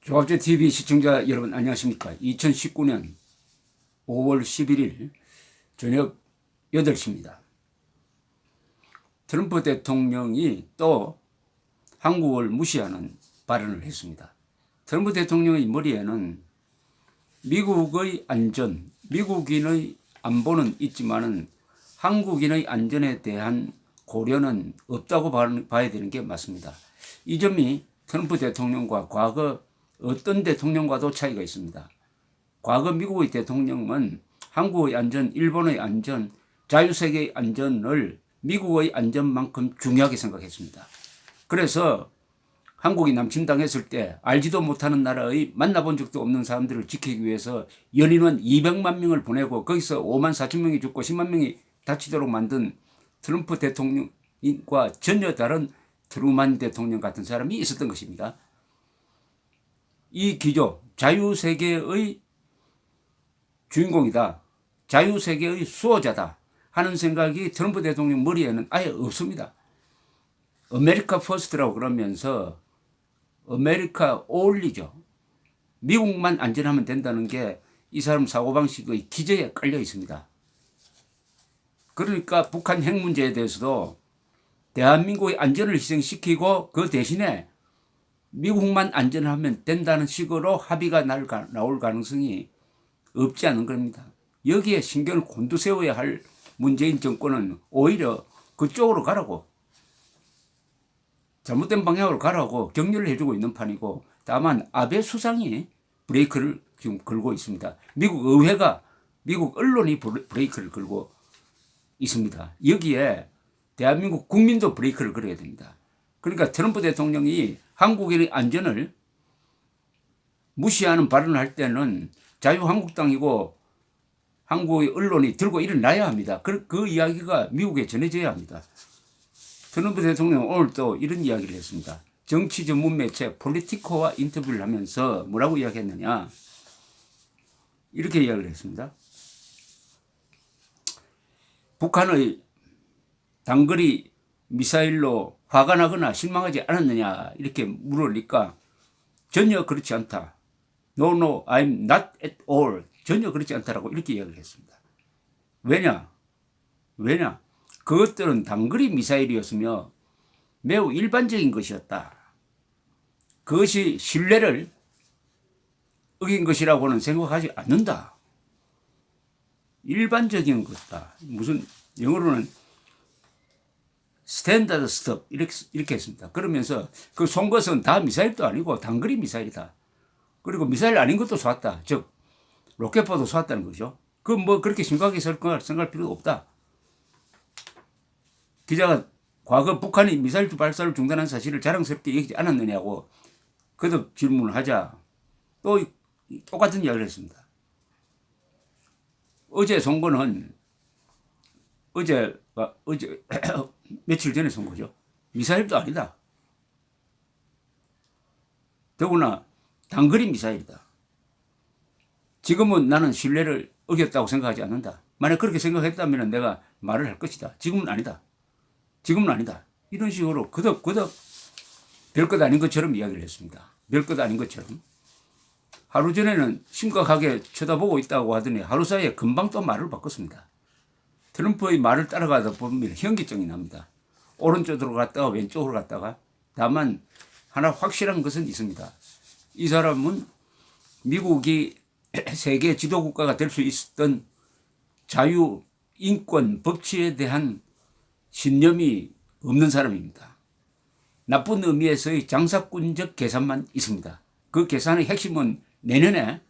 조합제TV 시청자 여러분 안녕하십니까. 2019년 5월 11일 저녁 8시입니다. 트럼프 대통령이 또 한국을 무시하는 발언을 했습니다. 트럼프 대통령의 머리에는 미국의 안전, 미국인의 안보는 있지만은 한국인의 안전에 대한 고려는 없다고 봐야 되는 게 맞습니다. 이 점이 트럼프 대통령과 과거 어떤 대통령과도 차이가 있습니다. 과거 미국의 대통령은 한국의 안전, 일본의 안전, 자유세계의 안전을 미국의 안전만큼 중요하게 생각했습니다. 그래서 한국이 남침당했을 때 알지도 못하는 나라의 만나본 적도 없는 사람들을 지키기 위해서 연인원 200만 명을 보내고 거기서 5만 4천 명이 죽고 10만 명이 다치도록 만든 트럼프 대통령과 전혀 다른 트루만 대통령 같은 사람이 있었던 것입니다. 이 기조, 자유세계의 주인공이다, 자유세계의 수호자다 하는 생각이 트럼프 대통령 머리에는 아예 없습니다. 아메리카 퍼스트라고 그러면서 아메리카 올리죠. 미국만 안전하면 된다는 게 이 사람 사고방식의 기저에 깔려 있습니다. 그러니까 북한 핵 문제에 대해서도 대한민국의 안전을 희생시키고 그 대신에 미국만 안전하면 된다는 식으로 합의가 나올 가능성이 없지 않은 겁니다. 여기에 신경을 곤두세워야 할 문재인 정권은 오히려 그쪽으로 가라고, 잘못된 방향으로 가라고 격려를 해주고 있는 판이고, 다만 아베 수상이 브레이크를 지금 걸고 있습니다. 미국 의회가, 미국 언론이 브레이크를 걸고 있습니다. 여기에 대한민국 국민도 브레이크를 걸어야 됩니다. 그러니까 트럼프 대통령이 한국인의 안전을 무시하는 발언을 할 때는 자유한국당이고 한국의 언론이 들고 일어나야 합니다. 그 이야기가 미국에 전해져야 합니다. 트럼프 대통령은 오늘 또 이런 이야기를 했습니다. 정치 전문 매체 폴리티코와 인터뷰를 하면서 뭐라고 이야기했느냐, 이렇게 이야기를 했습니다. 북한의 단거리 미사일로 화가 나거나 실망하지 않았느냐 이렇게 물으니까 전혀 그렇지 않다. No, no, I'm not at all. 전혀 그렇지 않다라고 이렇게 이야기를 했습니다. 왜냐? 그것들은 단거리 미사일이었으며 매우 일반적인 것이었다. 그것이 신뢰를 어긴 것이라고는 생각하지 않는다. 일반적인 것이다. 무슨 영어로는 스탠다드 스톱 이렇게 했습니다. 그러면서 그 쏜 것은 다 미사일도 아니고 단거리 미사일이다. 그리고 미사일 아닌 것도 쏘았다. 즉 로켓포도 쏘았다는 거죠. 그 뭐 그렇게 심각하게 생각할 필요도 없다. 기자가 과거 북한이 미사일 발사를 중단한 사실을 자랑스럽게 여기지 않았느냐고 거듭 질문을 하자 또 똑같은 이야기를 했습니다. 어제 쏜 거는 어제 며칠 전에 쏜 거죠. 미사일도 아니다. 더구나 단거리 미사일이다. 지금은 나는 신뢰를 어겼다고 생각하지 않는다. 만약 그렇게 생각했다면 내가 말을 할 것이다. 지금은 아니다. 이런 식으로 거듭 별것 아닌 것처럼 이야기를 했습니다. 별것 아닌 것처럼. 하루 전에는 심각하게 쳐다보고 있다고 하더니 하루 사이에 금방 또 말을 바꿨습니다. 트럼프의 말을 따라가다 보면 현기증이 납니다. 오른쪽으로 갔다가 왼쪽으로 갔다가. 다만 하나 확실한 것은 있습니다. 이 사람은 미국이 세계 지도국가가 될 수 있었던 자유, 인권, 법치에 대한 신념이 없는 사람입니다. 나쁜 의미에서의 장사꾼적 계산만 있습니다. 그 계산의 핵심은 내년에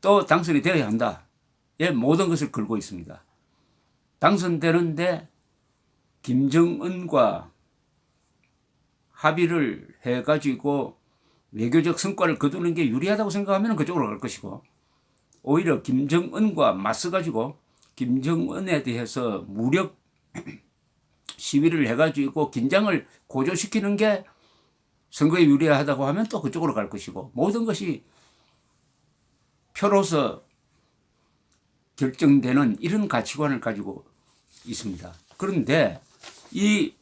또 당선이 되어야 한다. 예, 모든 것을 걸고 있습니다. 당선되는데 김정은과 합의를 해가지고 외교적 성과를 거두는 게 유리하다고 생각하면 그쪽으로 갈 것이고, 오히려 김정은과 맞서가지고 김정은에 대해서 무력 시위를 해가지고 긴장을 고조시키는 게 선거에 유리하다고 하면 또 그쪽으로 갈 것이고, 모든 것이 표로서 결정되는 이런 가치관을 가지고 있습니다. 그런데 이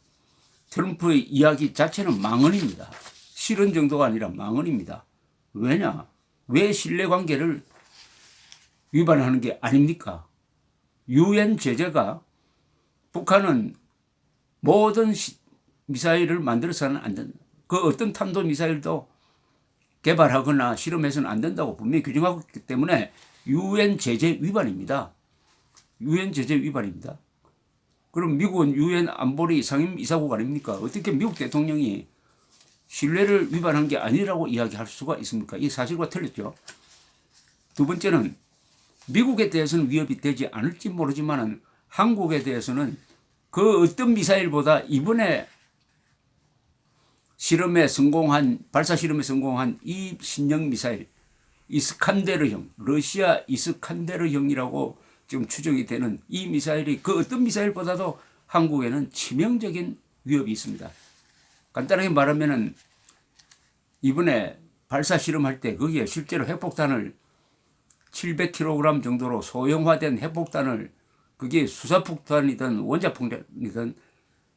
트럼프의 이야기 자체는 망언입니다. 실언 정도가 아니라 망언입니다. 왜냐? 왜 신뢰관계를 위반하는 게 아닙니까? 유엔 제재가 북한은 모든 미사일을 만들어서는 안 된다. 그 어떤 탄도 미사일도 개발하거나 실험해서는 안 된다고 분명히 규정하고 있기 때문에 유엔 제재 위반입니다. 유엔 제재 위반입니다. 그럼 미국은 유엔 안보리 상임이사국 아닙니까? 어떻게 미국 대통령이 신뢰를 위반한 게 아니라고 이야기할 수가 있습니까? 이 사실과 틀렸죠. 두 번째는 미국에 대해서는 위협이 되지 않을지 모르지만 한국에 대해서는 그 어떤 미사일보다 이번에 발사 실험에 성공한 이 신형 미사일 이스칸데르형, 러시아 이스칸데르형이라고 지금 추정이 되는 이 미사일이 그 어떤 미사일보다도 한국에는 치명적인 위협이 있습니다. 간단하게 말하면은 이번에 발사 실험할 때 거기에 실제로 핵폭탄을 700kg 정도로 소형화된 핵폭탄을 그게 수사폭탄이든 원자폭탄이든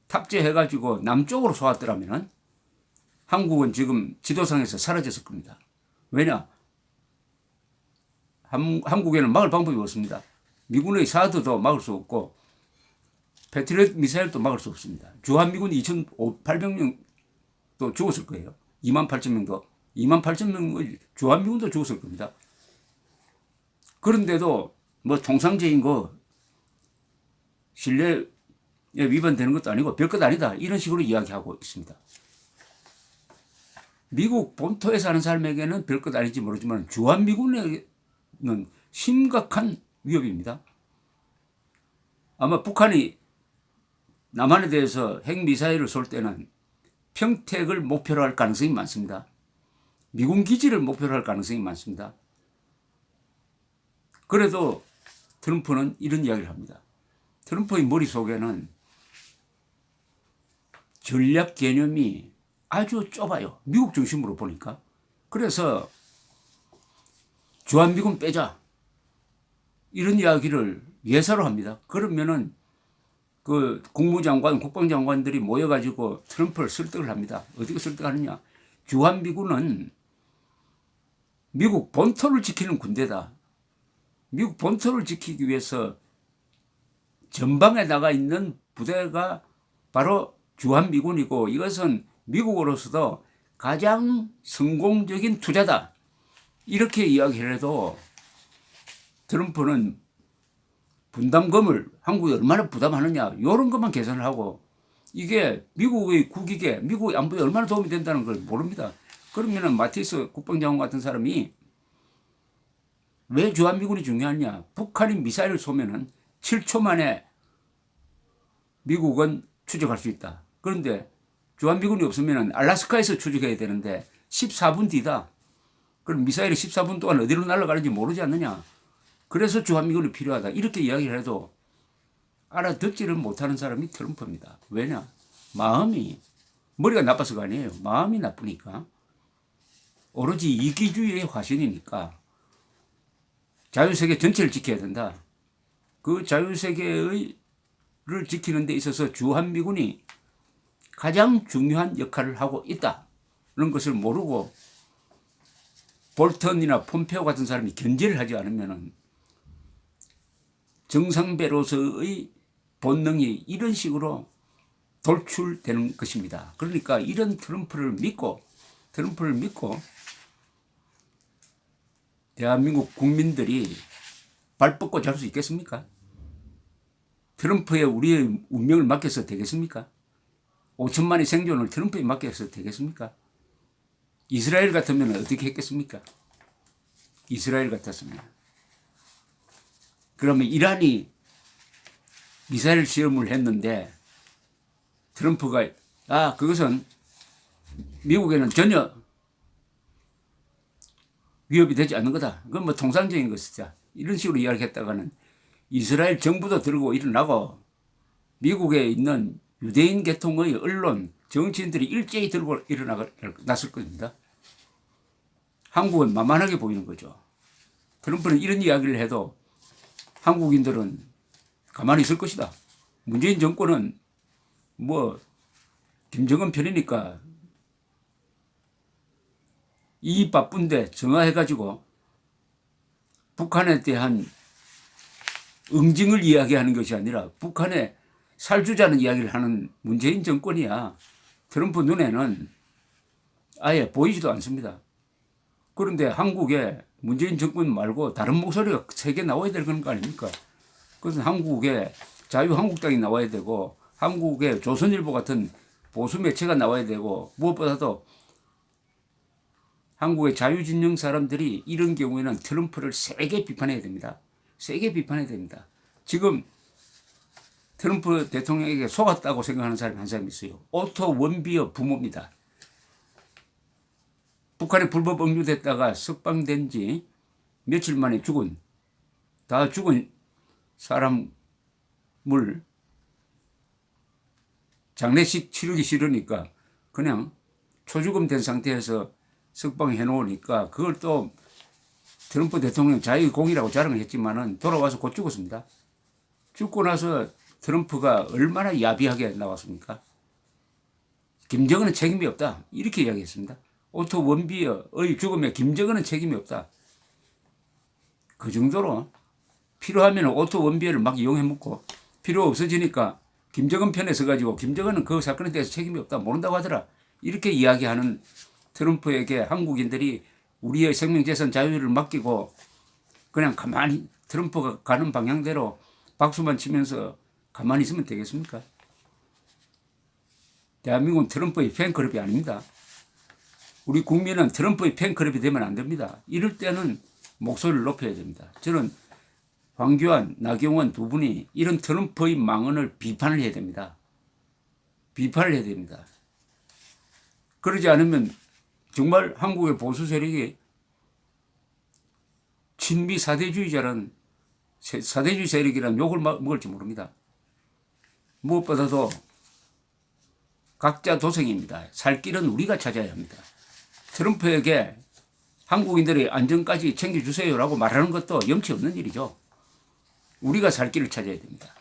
탑재해가지고 남쪽으로 쏘았더라면 한국은 지금 지도상에서 사라졌을 겁니다. 왜냐? 한국에는 막을 방법이 없습니다. 미군의 사드도 막을 수 없고 패트리엇 미사일도 막을 수 없습니다. 주한미군 2,800명도 죽었을 거예요. 28,000명도. 28,000명의 주한미군도 죽었을 겁니다. 그런데도 뭐 통상적인 거 신뢰에 위반되는 것도 아니고 별것 아니다. 이런 식으로 이야기하고 있습니다. 미국 본토에 사는 사람에게는 별것 아닌지 모르지만 주한미군에게는 심각한 위협입니다. 아마 북한이 남한에 대해서 핵미사일을 쏠 때는 평택을 목표로 할 가능성이 많습니다. 미군 기지를 목표로 할 가능성이 많습니다. 그래도 트럼프는 이런 이야기를 합니다. 트럼프의 머릿속에는 전략 개념이 아주 좁아요. 미국 중심으로 보니까. 그래서 주한미군 빼자. 이런 이야기를 예사로 합니다. 그러면은 그 국무장관, 국방장관들이 모여가지고 트럼프를 설득을 합니다. 어떻게 설득하느냐. 주한미군은 미국 본토를 지키는 군대다. 미국 본토를 지키기 위해서 전방에 나가 있는 부대가 바로 주한미군이고 이것은 미국으로서도 가장 성공적인 투자다. 이렇게 이야기를 해도 트럼프는 분담금을 한국이 얼마나 부담하느냐 이런 것만 계산을 하고 이게 미국의 국익에 미국의 안보에 얼마나 도움이 된다는 걸 모릅니다. 그러면은 마티스 국방장관 같은 사람이 왜 주한미군이 중요하냐. 북한이 미사일을 쏘면은 7초 만에 미국은 추적할 수 있다. 그런데 주한미군이 없으면은 알래스카에서 추적해야 되는데 14분 뒤다. 그럼 미사일이 14분 동안 어디로 날아가는지 모르지 않느냐. 그래서 주한미군이 필요하다. 이렇게 이야기를 해도 알아듣지를 못하는 사람이 트럼프입니다. 왜냐? 머리가 나빠서가 아니에요. 마음이 나쁘니까. 오로지 이기주의의 화신이니까 자유세계 전체를 지켜야 된다. 그 자유세계를 지키는 데 있어서 주한미군이 가장 중요한 역할을 하고 있다는 것을 모르고 볼턴이나 폼페오 같은 사람이 견제를 하지 않으면 정상배로서의 본능이 이런 식으로 돌출되는 것입니다. 그러니까 이런 트럼프를 믿고 대한민국 국민들이 발 뻗고 잘 수 있겠습니까? 트럼프에 우리의 운명을 맡겨서 되겠습니까? 5천만의 생존을 트럼프에 맡겨서 되겠습니까? 이스라엘 같으면 어떻게 했겠습니까? 이스라엘 같았으면. 그러면 이란이 미사일 시험을 했는데 트럼프가 그것은 미국에는 전혀 위협이 되지 않는 거다. 그건 뭐 통상적인 것이다. 이런 식으로 이야기했다가는 이스라엘 정부도 들고 일어나고 미국에 있는 유대인 계통의 언론, 정치인들이 일제히 들고 일어났을 겁니다. 한국은 만만하게 보이는 거죠. 트럼프는 이런 이야기를 해도 한국인들은 가만히 있을 것이다. 문재인 정권은 뭐 김정은 편이니까 이 바쁜데 전화해가지고 북한에 대한 응징을 이야기하는 것이 아니라 북한에 살주자는 이야기를 하는 문재인 정권이야. 트럼프 눈에는 아예 보이지도 않습니다. 그런데 한국에 문재인 정권 말고 다른 목소리가 세게 나와야 될 거 아닙니까? 그것은 한국에 자유한국당이 나와야 되고 한국에 조선일보 같은 보수 매체가 나와야 되고 무엇보다도 한국의 자유진영 사람들이 이런 경우에는 트럼프를 세게 비판해야 됩니다. 세게 비판해야 됩니다. 지금 트럼프 대통령에게 속았다고 생각하는 사람이 한 사람 있어요. 오토 원비어 부모입니다. 북한에 불법 억류됐다가 석방된 지 며칠 만에 죽은 사람을 장례식 치르기 싫으니까 그냥 초죽음 된 상태에서 석방해 놓으니까 그걸 또 트럼프 대통령 자유공이라고 자랑을 했지만은 돌아와서 곧 죽었습니다. 죽고 나서 트럼프가 얼마나 야비하게 나왔습니까? 김정은은 책임이 없다. 이렇게 이야기했습니다. 오토 원비어의 죽음에 김정은은 책임이 없다. 그 정도로 필요하면 오토 원비어를 막 이용해 먹고 필요 없어지니까 김정은 편에 서가지고 김정은은 그 사건에 대해서 책임이 없다. 모른다고 하더라. 이렇게 이야기하는 트럼프에게 한국인들이 우리의 생명재산 자유를 맡기고 그냥 가만히 트럼프가 가는 방향대로 박수만 치면서 가만히 있으면 되겠습니까? 대한민국은 트럼프의 팬클럽이 아닙니다. 우리 국민은 트럼프의 팬클럽이 되면 안 됩니다. 이럴 때는 목소리를 높여야 됩니다. 저는 황교안, 나경원 두 분이 이런 트럼프의 망언을 비판을 해야 됩니다. 비판을 해야 됩니다. 그러지 않으면 정말 한국의 보수 세력이 친미 사대주의자라는 사대주의 세력이라는 욕을 먹을지 모릅니다. 무엇보다도 각자 도생입니다. 살 길은 우리가 찾아야 합니다. 트럼프에게 한국인들의 안전까지 챙겨주세요라고 말하는 것도 염치 없는 일이죠. 우리가 살 길을 찾아야 됩니다.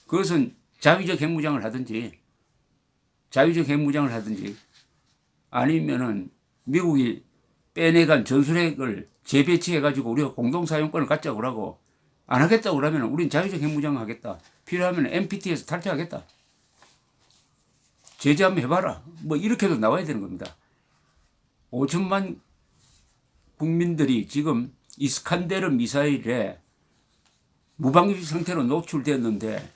그것은 자위적 핵무장을 하든지 아니면은 미국이 빼내간 전술핵을 재배치해가지고 우리가 공동사용권을 갖자고 하고 안 하겠다고 그러면 우린 자위적 핵무장 하겠다. 필요하면 NPT에서 탈퇴하겠다. 제재 한번 해봐라. 뭐 이렇게도 나와야 되는 겁니다. 5천만 국민들이 지금 이스칸데르 미사일에 무방비 상태로 노출됐는데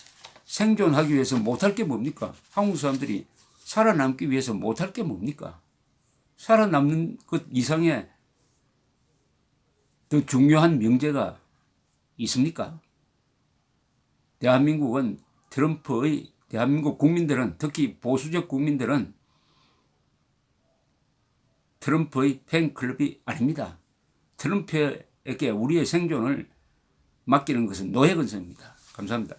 생존하기 위해서 못할 게 뭡니까? 한국 사람들이 살아남기 위해서 못할 게 뭡니까? 살아남는 것 이상의 더 중요한 명제가 있습니까? 대한민국 국민들은 특히 보수적 국민들은 트럼프의 팬클럽이 아닙니다. 트럼프에게 우리의 생존을 맡기는 것은 노예건설입니다. 감사합니다.